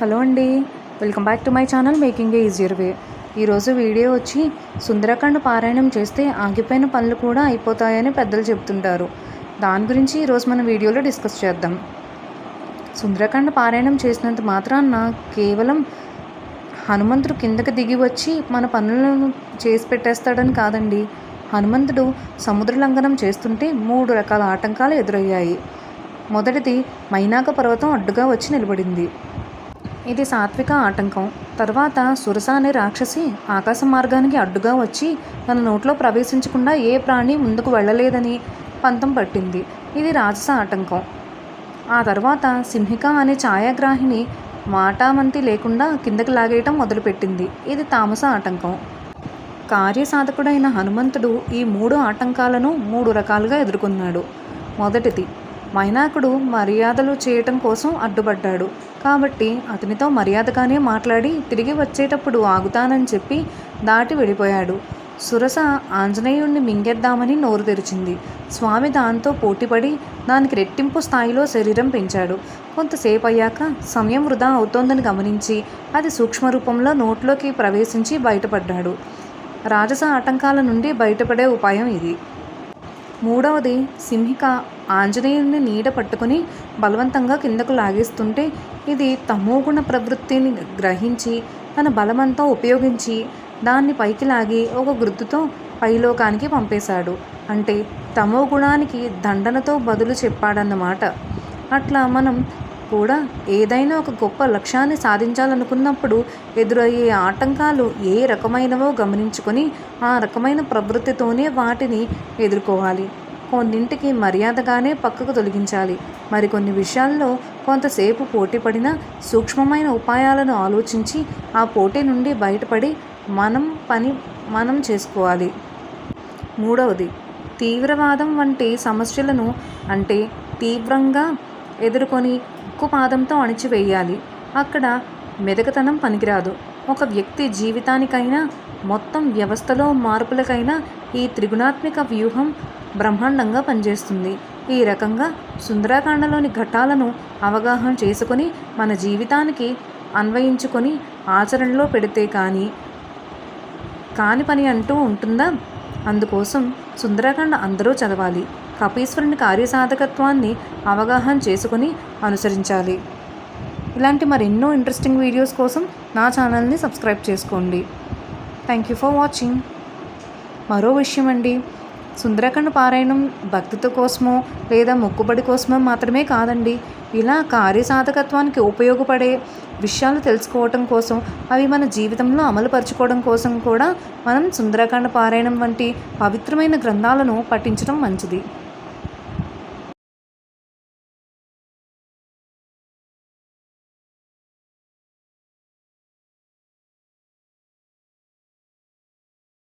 Hello అండి, welcome back to my channel making a easier way. ఈరోజు video వచ్చి సుందరకాండ పారాయణం చేస్తే ఆగిపోయిన పనులు కూడా అయిపోతాయని పెద్దలు చెప్తుంటారు. దాని గురించి ఈరోజు మన వీడియోలో డిస్కస్ చేద్దాం. సుందరకాండ పారాయణం చేసినంత మాత్రాన కేవలం హనుమంతుడు కిందకి దిగి వచ్చి మన పనులను చేసి పెట్టేస్తాడని కాదండి. హనుమంతుడు సముద్ర లంఘనం చేస్తుంటే 3 రకాల ఆటంకాలు ఎదురయ్యాయి. మొదటిది మైనాక పర్వతం అడ్డుగా వచ్చి నిలబడింది. ఇది సాత్విక ఆటంకం. తర్వాత సురస అనే రాక్షసి ఆకాశ మార్గానికి అడ్డుగా వచ్చి తన నోట్లో ప్రవేశించకుండా ఏ ప్రాణి ముందుకు వెళ్ళలేదని పంతం పట్టింది. ఇది రాజస ఆటంకం. ఆ తర్వాత సింహిక అనే ఛాయాగ్రాహిని మాటామంతి లేకుండా కిందకి లాగేయటం మొదలుపెట్టింది. ఇది తామస ఆటంకం. కార్యసాధకుడైన హనుమంతుడు ఈ 3 ఆటంకాలను 3 రకాలుగా ఎదుర్కొన్నాడు. మొదటిది, మైనాకుడు మర్యాదలు చేయటం కోసం అడ్డుపడ్డాడు కాబట్టి అతనితో మర్యాదగానే మాట్లాడి తిరిగి వచ్చేటప్పుడు ఆగుతానని చెప్పి దాటి వెళ్ళిపోయాడు. సురస ఆంజనేయుణ్ణి మింగేద్దామని నోరు తెరిచింది. స్వామి దాంతో పోటీపడి దానికి రెట్టింపు స్థాయిలో శరీరం పెంచాడు. కొంతసేపు అయ్యాక సమయం వృధా అవుతోందని గమనించి అది సూక్ష్మ రూపంలో నోట్లోకి ప్రవేశించి బయటపడ్డాడు. రాజస ఆటంకాల నుండి బయటపడే ఉపాయం ఇది. మూడవది, సింహిక ఆంజనేయుని నీడ పట్టుకుని బలవంతంగా కిందకు లాగేస్తుంటే ఇది తమోగుణ ప్రవృత్తిని గ్రహించి తన బలమంతా ఉపయోగించి దాన్ని పైకి లాగి ఒక గుర్తుతో పైలోకానికి పంపేశాడు. అంటే తమోగుణానికి దండనతో బదులు చెప్పాడన్నమాట. అట్లా మనం కూడా ఏదైనా ఒక గొప్ప లక్ష్యాన్ని సాధించాలనుకున్నప్పుడు ఎదురయ్యే ఆటంకాలు ఏ రకమైనవో గమనించుకొని ఆ రకమైన ప్రవృత్తితోనే వాటిని ఎదుర్కోవాలి. కొన్నింటికి మర్యాదగానే పక్కకు తొలగించాలి. మరికొన్ని విషయాల్లో కొంతసేపు పోటీ పడిన సూక్ష్మమైన ఉపాయాలను ఆలోచించి ఆ పోటీ నుండి బయటపడి మనం చేసుకోవాలి. మూడవది, తీవ్రవాదం వంటి సమస్యలను అంటే తీవ్రంగా ఎదుర్కొని ఉక్కుపాదంతో అణిచివేయాలి. అక్కడ మెదకతనం పనికిరాదు. ఒక వ్యక్తి జీవితానికైనా మొత్తం వ్యవస్థలో మార్పులకైనా ఈ త్రిగుణాత్మిక వ్యూహం బ్రహ్మాండంగా పనిచేస్తుంది. ఈ రకంగా సుందరకాండలోని ఘట్టాలను అవగాహన చేసుకొని మన జీవితానికి అన్వయించుకొని ఆచరణలో పెడితే కాని పని అంటూ ఉంటుందా? అందుకోసం సుందరకాండ అందరూ చదవాలి. కపీశ్వరుని కార్యసాధకత్వాన్ని అవగాహన చేసుకుని అనుసరించాలి. ఇలాంటి మరెన్నో ఇంట్రెస్టింగ్ వీడియోస్ కోసం నా ఛానల్ని సబ్స్క్రైబ్ చేసుకోండి. Thank you for watching. మరో విషయం అండి, సుందరకాండ పారాయణం భక్తితో కోసమో లేదా మొక్కుబడి కోసమో మాత్రమే కాదండి. ఇలా కార్యసాధకత్వానికి ఉపయోగపడే విషయాలు తెలుసుకోవటం కోసం, అవి మన జీవితంలో అమలుపరచుకోవడం కోసం కూడా మనం సుందరకాండ పారాయణం వంటి పవిత్రమైన గ్రంథాలను పఠించడం మంచిది.